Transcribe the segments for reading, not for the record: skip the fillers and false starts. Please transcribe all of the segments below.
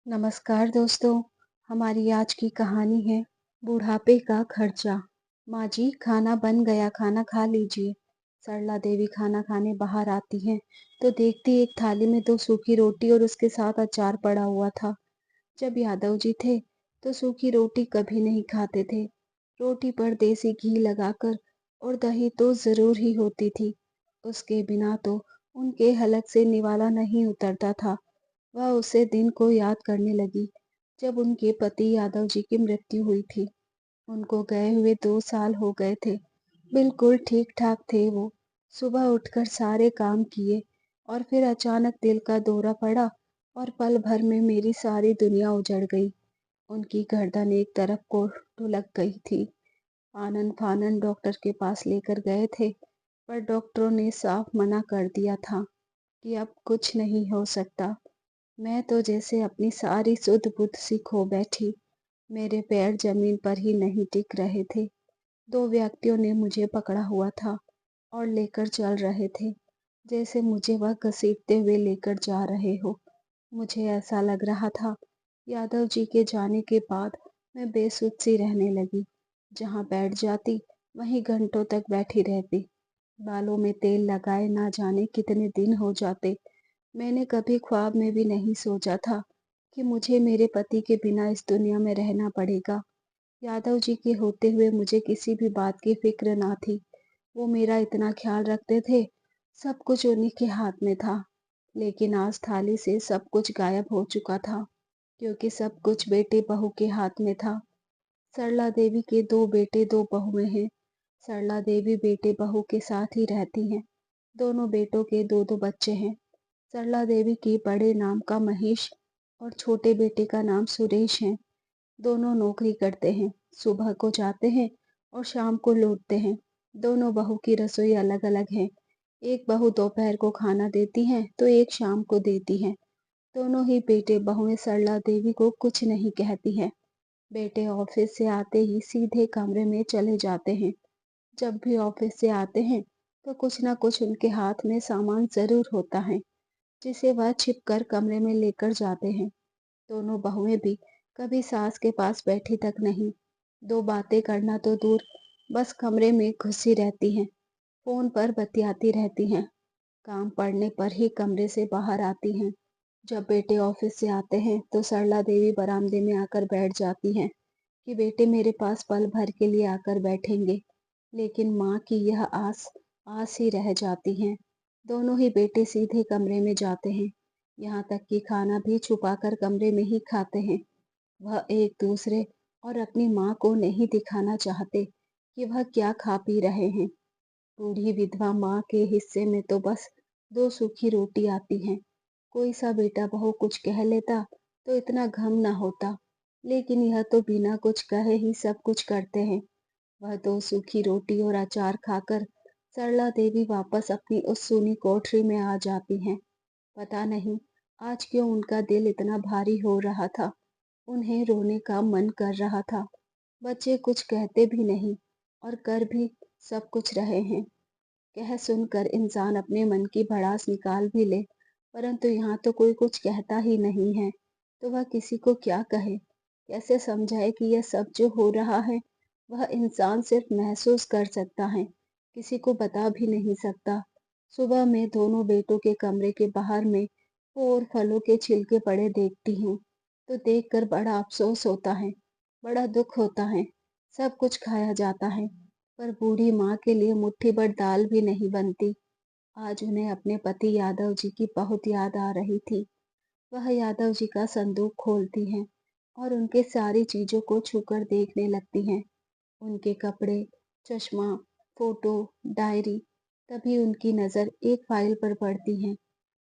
नमस्कार दोस्तों। हमारी आज की कहानी है बुढ़ापे का खर्चा। माँ जी, खाना बन गया, खाना खा लीजिए। सरला देवी खाना खाने बाहर आती हैं तो देखती एक थाली में दो सूखी रोटी और उसके साथ अचार पड़ा हुआ था। जब यादव जी थे तो सूखी रोटी कभी नहीं खाते थे। रोटी पर देसी घी लगाकर और दही तो जरूर ही होती थी। उसके बिना तो उनके हलक से निवाला नहीं उतरता था। वह उसे दिन को याद करने लगी जब उनके पति यादव जी की मृत्यु हुई थी। उनको गए हुए 2 साल हो गए थे। बिल्कुल ठीक ठाक थे वो। सुबह उठकर सारे काम किए और फिर अचानक दिल का दौरा पड़ा और पल भर में मेरी सारी दुनिया उजड़ गई। उनकी गर्दन एक तरफ को ढुलक गई थी। आनन फानन डॉक्टर के पास लेकर गए थे, पर डॉक्टरों ने साफ मना कर दिया था कि अब कुछ नहीं हो सकता। मैं तो जैसे अपनी सारी सुध बुध सी खो बैठी। मेरे पैर जमीन पर ही नहीं टिक रहे थे। दो व्यक्तियों ने मुझे पकड़ा हुआ था और लेकर चल रहे थे, जैसे मुझे वह घसीटते हुए लेकर जा रहे हो। मुझे ऐसा लग रहा था यादव जी के जाने के बाद मैं बेसुध सी रहने लगी। जहाँ बैठ जाती वहीं घंटों तक बैठी रहती। बालों में तेल लगाए ना जाने कितने दिन हो जाते। मैंने कभी ख्वाब में भी नहीं सोचा था कि मुझे मेरे पति के बिना इस दुनिया में रहना पड़ेगा। यादव जी के होते हुए मुझे किसी भी बात की फिक्र ना थी। वो मेरा इतना ख्याल रखते थे। सब कुछ उन्हीं के हाथ में था। लेकिन आज थाली से सब कुछ गायब हो चुका था, क्योंकि सब कुछ बेटे बहू के हाथ में था। सरला देवी के दो बेटे दो बहुएं हैं। सरला देवी बेटे बहू के साथ ही रहती हैं। दोनों बेटों के दो दो बच्चे हैं। सरला देवी की बड़े नाम का महेश और छोटे बेटे का नाम सुरेश है। दोनों नौकरी करते हैं। सुबह को जाते हैं और शाम को लौटते हैं। दोनों बहू की रसोई अलग अलग है। एक बहू दोपहर को खाना देती है तो एक शाम को देती है। दोनों ही बेटे बहुएं सरला देवी को कुछ नहीं कहती हैं। बेटे ऑफिस से आते ही सीधे कमरे में चले जाते हैं। जब भी ऑफिस से आते हैं तो कुछ ना कुछ उनके हाथ में सामान जरूर होता है, जिसे वह छिपकर कमरे में लेकर जाते हैं। दोनों बहुएं भी कभी सास के पास बैठी तक नहीं। दो बातें करना तो दूर, बस कमरे में घुसी रहती हैं। फोन पर बतियाती रहती हैं। काम पड़ने पर ही कमरे से बाहर आती हैं। जब बेटे ऑफिस से आते हैं तो सरला देवी बरामदे में आकर बैठ जाती हैं कि बेटे मेरे पास पल भर के लिए आकर बैठेंगे। लेकिन माँ की यह आस आस ही रह जाती है। दोनों ही बेटे सीधे कमरे में जाते हैं। यहाँ तक कि खाना भी छुपाकर कमरे में ही खाते हैं। वह एक दूसरे और अपनी माँ को नहीं दिखाना चाहते कि वह क्या खा पी रहे हैं। बूढ़ी विधवा माँ के हिस्से में तो बस दो सूखी रोटी आती हैं। कोई सा बेटा बहू कुछ कह लेता तो इतना गम न होता, लेकिन यह तो बिना कुछ कहे ही सब कुछ करते हैं। वह दो सूखी रोटी और अचार खाकर सरला देवी वापस अपनी उस सूनी कोठरी में आ जाती हैं। पता नहीं आज क्यों उनका दिल इतना भारी हो रहा था। उन्हें रोने का मन कर रहा था। बच्चे कुछ कहते भी नहीं और कर भी सब कुछ रहे हैं। कह सुनकर इंसान अपने मन की भड़ास निकाल भी ले, परंतु यहाँ तो कोई कुछ कहता ही नहीं है। तो वह किसी को क्या कहे, कैसे समझाए कि यह सब जो हो रहा है वह इंसान सिर्फ महसूस कर सकता है, किसी को बता भी नहीं सकता। सुबह में दोनों बेटों के कमरे के बाहर में और फलों के छिलके पड़े देखती हूँ तो देखकर बड़ा अफसोस होता है, बड़ा दुख होता है। सब कुछ खाया जाता है, पर बूढ़ी माँ के लिए मुट्ठी भर दाल भी नहीं बनती। आज उन्हें अपने पति यादव जी की बहुत याद आ रही थी। वह यादव जी का संदूक खोलती हैं और उनके सारी चीजों को छूकर देखने लगती हैं। उनके कपड़े, चश्मा, फोटो, डायरी। तभी उनकी नजर एक फाइल पर पड़ती है,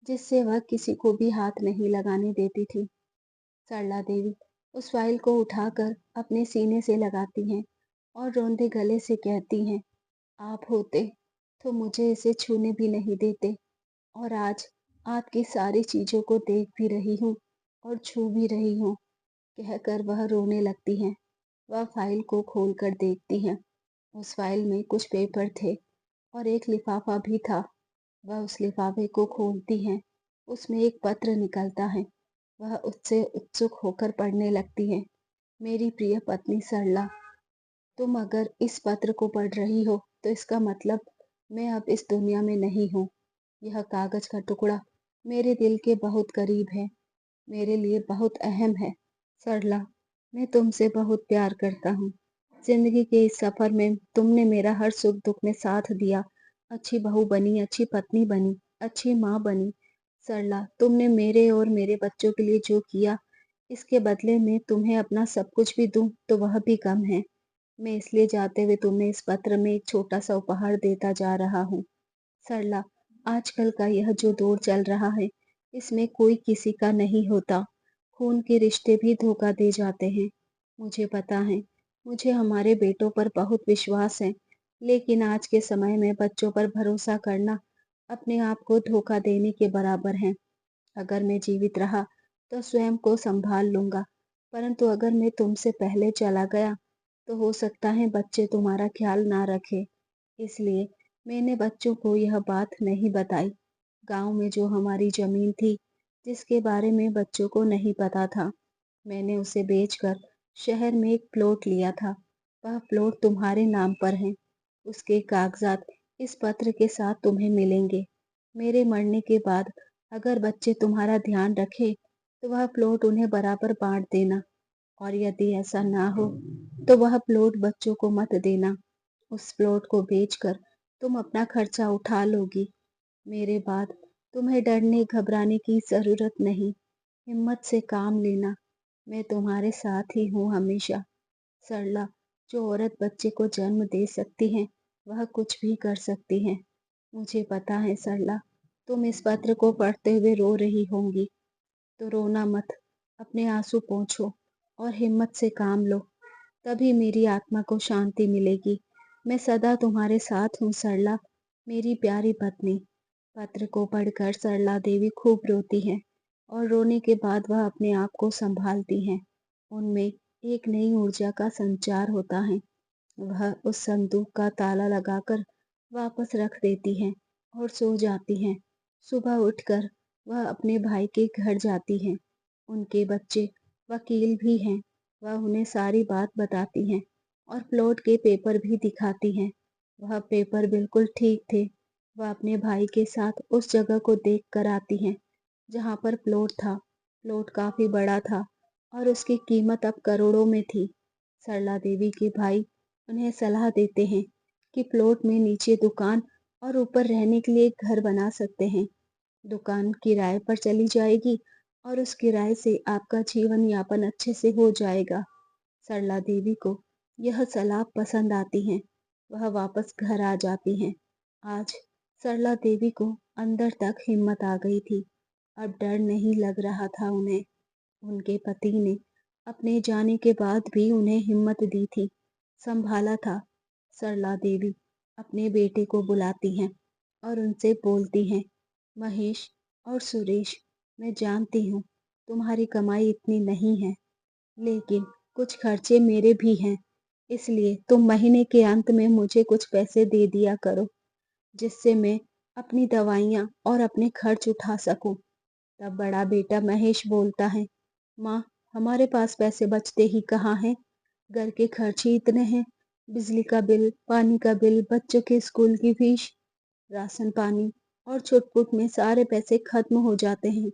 जिससे वह किसी को भी हाथ नहीं लगाने देती थी। सरला देवी उस फाइल को उठाकर अपने सीने से लगाती हैं और रोंदे गले से कहती हैं, आप होते तो मुझे इसे छूने भी नहीं देते, और आज आपकी सारी चीजों को देख भी रही हूँ और छू भी रही हूँ। कहकर वह रोने लगती हैं। वह फाइल को खोलकर देखती हैं। उस फाइल में कुछ पेपर थे और एक लिफाफा भी था। वह उस लिफाफे को खोलती हैं। उसमें एक पत्र निकलता है। वह उससे उत्सुक होकर पढ़ने लगती है। मेरी प्रिय पत्नी सरला, तुम अगर इस पत्र को पढ़ रही हो तो इसका मतलब मैं अब इस दुनिया में नहीं हूँ। यह कागज का टुकड़ा मेरे दिल के बहुत करीब है, मेरे लिए बहुत अहम है। सरला, मैं तुमसे बहुत प्यार करता हूँ। जिंदगी के इस सफर में तुमने मेरा हर सुख दुख में साथ दिया। अच्छी बहू बनी, अच्छी पत्नी बनी, अच्छी माँ बनी। सरला, तुमने मेरे और मेरे बच्चों के लिए जो किया, इसके बदले में तुम्हें अपना सब कुछ भी दूं तो वह भी कम है। मैं इसलिए जाते हुए तुम्हें इस पत्र में एक छोटा सा उपहार देता जा रहा हूँ। सरला, आजकल का यह जो दौर चल रहा है, इसमें कोई किसी का नहीं होता। खून के रिश्ते भी धोखा दे जाते हैं। मुझे पता है, मुझे हमारे बेटों पर बहुत विश्वास है, लेकिन आज के समय में बच्चों पर भरोसा करना अपने आप को धोखा देने के बराबर है। अगर मैं जीवित रहा तो स्वयं को संभाल लूंगा, परंतु अगर मैं तुमसे पहले चला गया तो हो सकता है बच्चे तुम्हारा ख्याल ना रखे। इसलिए मैंने बच्चों को यह बात नहीं बताई। गांव में जो हमारी जमीन थी, जिसके बारे में बच्चों को नहीं पता था, मैंने उसे बेचकर शहर में एक प्लॉट लिया था। वह प्लॉट तुम्हारे नाम पर है। उसके कागजात इस पत्र के साथ तुम्हें मिलेंगे। मेरे मरने के बाद अगर बच्चे तुम्हारा ध्यान रखे तो वह प्लॉट उन्हें बराबर बांट देना, और यदि ऐसा ना हो तो वह प्लॉट बच्चों को मत देना। उस प्लॉट को बेचकर तुम अपना खर्चा उठा लोगी। मेरे बाद तुम्हें डरने घबराने की जरूरत नहीं। हिम्मत से काम लेना। मैं तुम्हारे साथ ही हूँ हमेशा। सरला, जो औरत बच्चे को जन्म दे सकती है वह कुछ भी कर सकती है। मुझे पता है सरला, तुम इस पत्र को पढ़ते हुए रो रही होंगी, तो रोना मत, अपने आंसू पोंछो और हिम्मत से काम लो। तभी मेरी आत्मा को शांति मिलेगी। मैं सदा तुम्हारे साथ हूँ सरला, मेरी प्यारी पत्नी। पत्र को पढ़कर सरला देवी खूब रोती है, और रोने के बाद वह अपने आप को संभालती हैं। उनमें एक नई ऊर्जा का संचार होता है। वह उस संदूक का ताला लगाकर वापस रख देती हैं और सो जाती हैं। सुबह उठकर वह अपने भाई के घर जाती हैं। उनके बच्चे वकील भी हैं। वह उन्हें सारी बात बताती हैं और प्लॉट के पेपर भी दिखाती हैं। वह पेपर बिल्कुल ठीक थे। वह अपने भाई के साथ उस जगह को देख कर आती हैं जहाँ पर प्लॉट था। प्लॉट काफी बड़ा था और उसकी कीमत अब करोड़ों में थी। सरला देवी के भाई उन्हें सलाह देते हैं कि प्लॉट में नीचे दुकान और ऊपर रहने के लिए एक घर बना सकते हैं। दुकान किराए पर चली जाएगी और उस किराए से आपका जीवन यापन अच्छे से हो जाएगा। सरला देवी को यह सलाह पसंद आती है। वह वापस घर आ जाती हैं। आज सरला देवी को अंदर तक हिम्मत आ गई थी। अब डर नहीं लग रहा था उन्हें। उनके पति ने अपने जाने के बाद भी उन्हें हिम्मत दी थी, संभाला था। सरला देवी अपने बेटे को बुलाती हैं और उनसे बोलती हैं, महेश और सुरेश, मैं जानती हूँ तुम्हारी कमाई इतनी नहीं है, लेकिन कुछ खर्चे मेरे भी हैं। इसलिए तुम महीने के अंत में मुझे कुछ पैसे दे दिया करो, जिससे मैं अपनी दवाइयाँ और अपने खर्च उठा सकूं। तब बड़ा बेटा महेश बोलता है, माँ, हमारे पास पैसे बचते ही कहाँ हैं। घर के खर्च ही इतने हैं। बिजली का बिल, पानी का बिल, बच्चों के स्कूल की फीस, राशन पानी और छुट-पुट में सारे पैसे खत्म हो जाते हैं।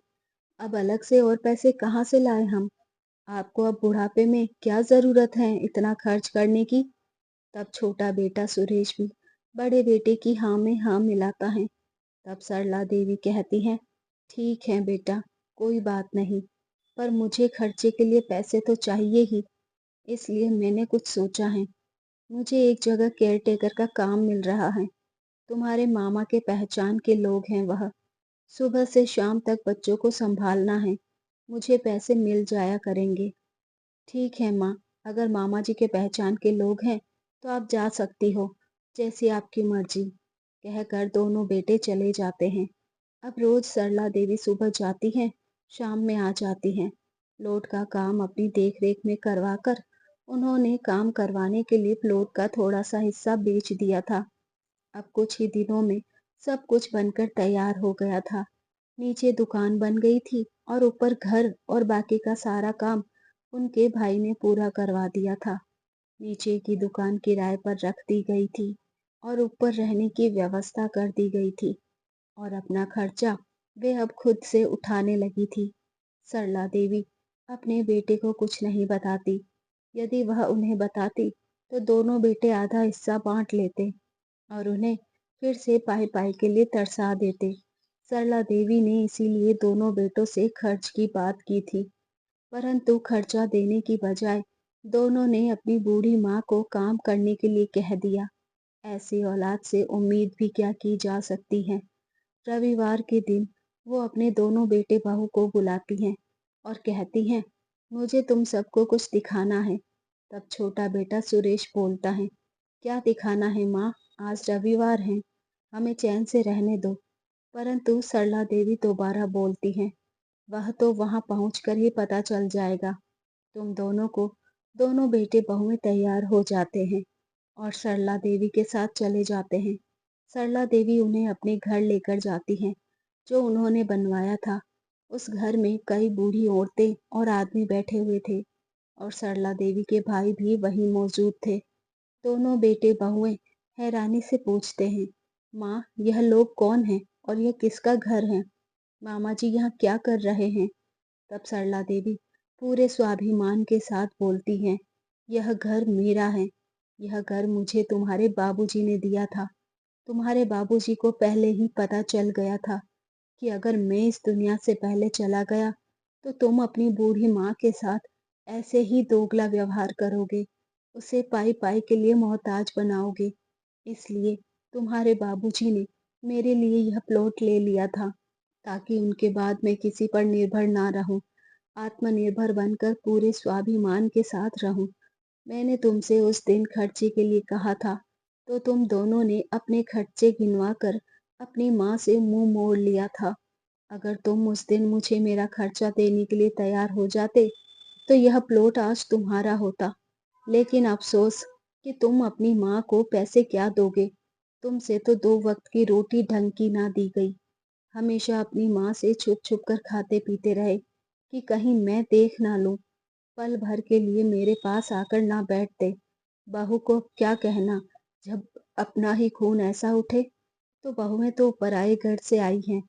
अब अलग से और पैसे कहाँ से लाए हम? आपको अब बुढ़ापे में क्या जरूरत है इतना खर्च करने की? तब छोटा बेटा सुरेश भी बड़े बेटे की हाँ में हाँ मिलाता है। तब सरला देवी कहती हैं, ठीक है बेटा, कोई बात नहीं, पर मुझे खर्चे के लिए पैसे तो चाहिए ही। इसलिए मैंने कुछ सोचा है। मुझे एक जगह केयरटेकर का काम मिल रहा है। तुम्हारे मामा के पहचान के लोग हैं वह। सुबह से शाम तक बच्चों को संभालना है। मुझे पैसे मिल जाया करेंगे। ठीक है माँ, अगर मामा जी के पहचान के लोग हैं तो आप जा सकती हो, जैसी आपकी मर्जी, कहकर दोनों बेटे चले जाते हैं। अब रोज सरला देवी सुबह जाती हैं, शाम में आ जाती हैं। प्लॉट का काम अपनी देखरेख में करवाकर उन्होंने काम करवाने के लिए प्लॉट का थोड़ा सा हिस्सा बेच दिया था। अब कुछ ही दिनों में सब कुछ बनकर तैयार हो गया था। नीचे दुकान बन गई थी और ऊपर घर और बाकी का सारा काम उनके भाई ने पूरा करवा दिया था। नीचे की दुकान किराए पर रख दी गई थी और ऊपर रहने की व्यवस्था कर दी गई थी और अपना खर्चा वे अब खुद से उठाने लगी थी। सरला देवी अपने बेटे को कुछ नहीं बताती। यदि वह उन्हें बताती तो दोनों बेटे आधा हिस्सा बांट लेते और उन्हें फिर से पाई पाई के लिए तरसा देते। सरला देवी ने इसीलिए दोनों बेटों से खर्च की बात की थी, परंतु खर्चा देने की बजाय दोनों ने अपनी बूढ़ी माँ को काम करने के लिए कह दिया। ऐसी औलाद से उम्मीद भी क्या की जा सकती है। रविवार के दिन वो अपने दोनों बेटे बहू को बुलाती हैं और कहती हैं, मुझे तुम सबको कुछ दिखाना है। तब छोटा बेटा सुरेश बोलता है, क्या दिखाना है माँ, आज रविवार है, हमें चैन से रहने दो। परंतु सरला देवी दोबारा बोलती हैं, वह तो वहां पहुंचकर ही पता चल जाएगा। तुम दोनों को दोनों बेटे बहुएं तैयार हो जाते हैं और सरला देवी के साथ चले जाते हैं। सरला देवी उन्हें अपने घर लेकर जाती हैं, जो उन्होंने बनवाया था। उस घर में कई बूढ़ी औरतें और आदमी बैठे हुए थे और सरला देवी के भाई भी वहीं मौजूद थे। दोनों बेटे बहुएं हैरानी से पूछते हैं, माँ यह लोग कौन हैं और यह किसका घर है? मामा जी यहाँ क्या कर रहे हैं? तब सरला देवी पूरे स्वाभिमान के साथ बोलती हैं, यह घर मेरा है। यह घर मुझे तुम्हारे बाबूजी ने दिया था। तुम्हारे बाबूजी को पहले ही पता चल गया था कि अगर मैं इस दुनिया से पहले चला गया तो तुम अपनी बूढ़ी माँ के साथ ऐसे ही दोगला व्यवहार करोगे, उसे पाई पाई के लिए मोहताज बनाओगे। इसलिए तुम्हारे बाबूजी ने मेरे लिए यह प्लॉट ले लिया था ताकि उनके बाद मैं किसी पर निर्भर ना रहूं, आत्मनिर्भर बनकर पूरे स्वाभिमान के साथ रहूं। मैंने तुमसे उस दिन खर्चे के लिए कहा था, तो तुम दोनों ने अपने खर्चे गिनवा कर अपनी माँ से मुंह मोड़ लिया था। अगर तुम उस दिन मुझे मेरा खर्चा देने के लिए तैयार हो जाते, तो यह प्लॉट आज तुम्हारा होता। लेकिन अफसोस कि तुम अपनी माँ को पैसे क्या दोगे। तुमसे तो 2 वक्त की रोटी ढंग की ना दी गई। हमेशा अपनी माँ से छुप छुप कर खाते पीते रहे कि कहीं मैं देख ना लूं। पल भर के लिए मेरे पास आकर ना बैठते। बहू को क्या कहना, जब अपना ही खून ऐसा उठे। तो बहुएं तो पराए घर से आई हैं।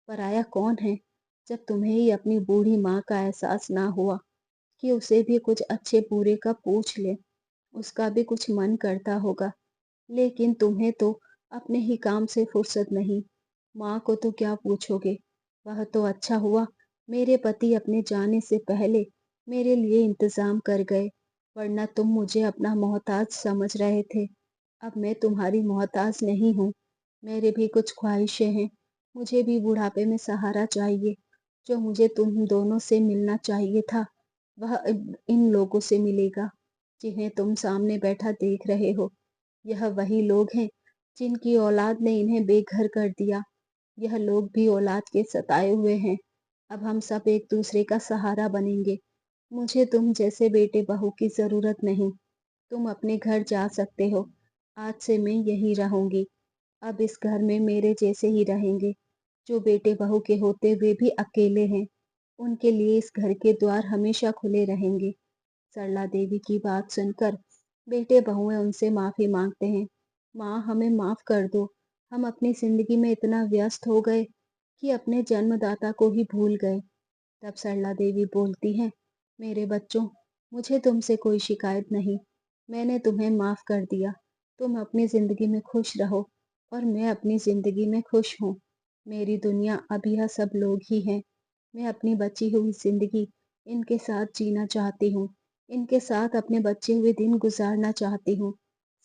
पराया कौन है? जब तुम्हें ही अपनी बूढ़ी माँ का एहसास ना हुआ कि उसे भी कुछ अच्छे बुरे का पूछ ले, उसका भी कुछ मन करता होगा। लेकिन तुम्हें तो अपने ही काम से फुर्सत नहीं। माँ को तो क्या पूछोगे। वह तो अच्छा हुआ मेरे पति अपने जाने से पहले मेरे लिए इंतजाम कर गए, वरना तुम मुझे अपना मोहताज समझ रहे थे। अब मैं तुम्हारी मोहताज नहीं हूँ। मेरे भी कुछ ख्वाहिशें हैं। मुझे भी बुढ़ापे में सहारा चाहिए। जो मुझे तुम दोनों से मिलना चाहिए था, वह इन लोगों से मिलेगा, जिन्हें तुम सामने बैठा देख रहे हो। यह वही लोग हैं जिनकी औलाद ने इन्हें बेघर कर दिया। यह लोग भी औलाद के सताए हुए हैं। अब हम सब एक दूसरे का सहारा बनेंगे। मुझे तुम जैसे बेटे बहू की जरूरत नहीं। तुम अपने घर जा सकते हो। आज से मैं यहीं रहूंगी। अब इस घर में मेरे जैसे ही रहेंगे। जो बेटे बहू के होते हुए भी अकेले हैं, उनके लिए इस घर के द्वार हमेशा खुले रहेंगे। सरला देवी की बात सुनकर बेटे बहुएं उनसे माफी मांगते हैं। माँ हमें माफ कर दो। हम अपनी जिंदगी में इतना व्यस्त हो गए कि अपने जन्मदाता को ही भूल गए। तब सरला देवी बोलती हैं, मेरे बच्चों, मुझे तुमसे कोई शिकायत नहीं। मैंने तुम्हें माफ कर दिया। तुम अपनी जिंदगी में खुश रहो और मैं अपनी जिंदगी में खुश हूँ। मेरी दुनिया अब यह सब लोग ही हैं। मैं अपनी बची हुई जिंदगी इनके साथ जीना चाहती हूँ। इनके साथ अपने बचे हुए दिन गुजारना चाहती हूँ।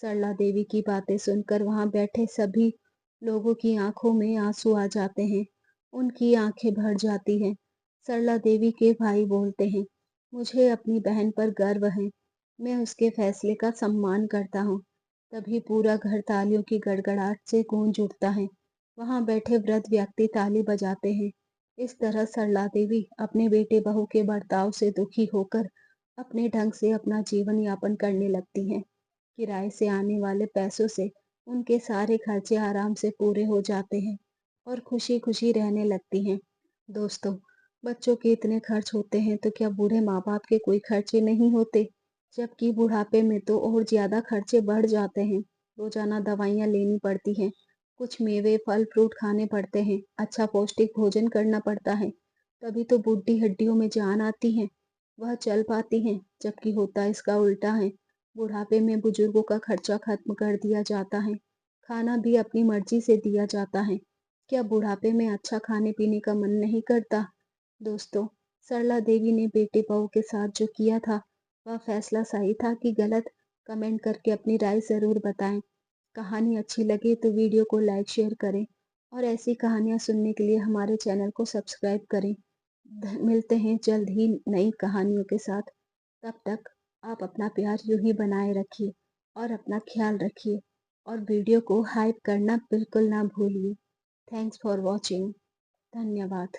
सरला देवी की बातें सुनकर वहां बैठे सभी लोगों की आंखों में आंसू आ जाते हैं। उनकी आंखें भर जाती हैं। सरला देवी के भाई बोलते हैं, मुझे अपनी बहन पर गर्व है। मैं उसके फैसले का सम्मान करता हूँ। तभी पूरा घर तालियों की गड़गड़ाहट से गूंज उठता है। वहां बैठे वृद्ध व्यक्ति ताली बजाते हैं। इस तरह सरला देवी अपने बेटे बहू के बर्ताव से दुखी होकर अपने ढंग से अपना जीवन यापन करने लगती हैं। किराए से आने वाले पैसों से उनके सारे खर्चे आराम से पूरे हो जाते हैं और खुशी खुशी रहने लगती हैं। दोस्तों, बच्चों के इतने खर्च होते हैं तो क्या बूढ़े माँ-बाप के कोई खर्चे नहीं होते? जबकि बुढ़ापे में तो और ज़्यादा खर्चे बढ़ जाते हैं। रोज़ाना दवाइयाँ लेनी पड़ती हैं, कुछ मेवे, फल, फ्रूट खाने पड़ते हैं, अच्छा पौष्टिक भोजन करना पड़ता है। तभी तो बूढ़ी हड्डियों में जान आती है, वह चल पाती हैं, जबकि होता इसका उल्टा है। बुढ़ापे में बुजुर्गों का खर्चा खत्म कर दिया जाता है, खाना भी अपनी मर्जी से दिया जाता है। क्या बुढ़ापे में अच्छा खाने-पीने का मन नहीं करता? दोस्तों, सरला देवी ने बेटे बहू के साथ जो किया था, वह फैसला सही था कि गलत? कमेंट करके अपनी राय ज़रूर बताएं। कहानी अच्छी लगे तो वीडियो को लाइक शेयर करें और ऐसी कहानियाँ सुनने के लिए हमारे चैनल को सब्सक्राइब करें। मिलते हैं जल्द ही नई कहानियों के साथ। तब तक आप अपना प्यार यूं ही बनाए रखिए और अपना ख्याल रखिए और वीडियो को हाइप करना बिल्कुल ना भूलिए। Thanks for watching. धन्यवाद।